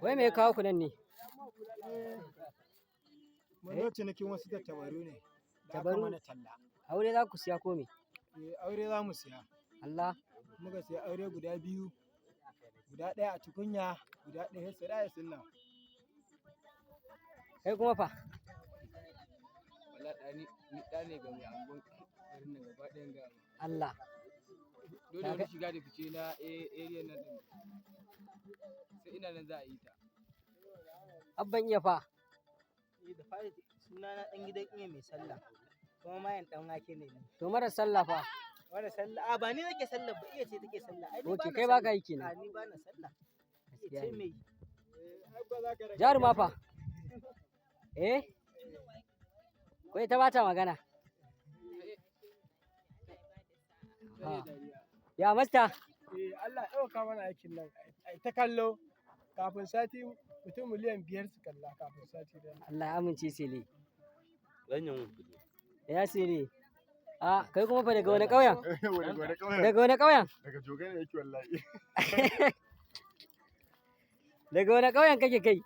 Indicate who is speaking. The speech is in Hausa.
Speaker 1: Wai me ya kawo ku nan ne?
Speaker 2: Mun zo cinikin wasu tattabaru ne.
Speaker 1: Tabaru?
Speaker 2: Mana talla.
Speaker 1: Aure za ku siya ko me?
Speaker 2: Aure za mu siya.
Speaker 1: Allah.
Speaker 2: Muka siya aure guda biyu. Guda ɗaya a tukunya, guda ɗaya sai da sunna.
Speaker 1: Kai kuma fa?
Speaker 3: Wala ɗani ni ɗa ne ga mai angon garin nan gaba ɗayan ga.
Speaker 1: Allah.
Speaker 3: Dole wani shiga da fice na area nan din. Sai ina nan za a yi ta.
Speaker 1: Abban iya fa.
Speaker 4: Da fari sunana ɗan gidan iya mai sallah. Kuma mayan ɗan wake ne ni.
Speaker 1: To mara sallah fa.
Speaker 4: Mara sallah. A ba ni nake sallah ba iya ce take sallah. Ai ni
Speaker 1: Okay, kai ba ka yi kenan.
Speaker 4: A ni ba na sallah. Iya ce me.
Speaker 1: Jaruma fa. Eh? Ko ita ba ta magana? Ya masta?
Speaker 2: Allah ya ɗauka mana aikin nan. Ai ta kallo kafin sati mutum miliyan 5 su kalla kafin sati da.
Speaker 1: Allah ya amince sele.
Speaker 5: Ganyen mun kudu.
Speaker 1: Ya sele. A kai kuma fa daga wani ƙauyen? Daga wani ƙauyen?
Speaker 5: Daga jogai ne yake wallahi.
Speaker 1: Daga wani ƙauyen kake kai?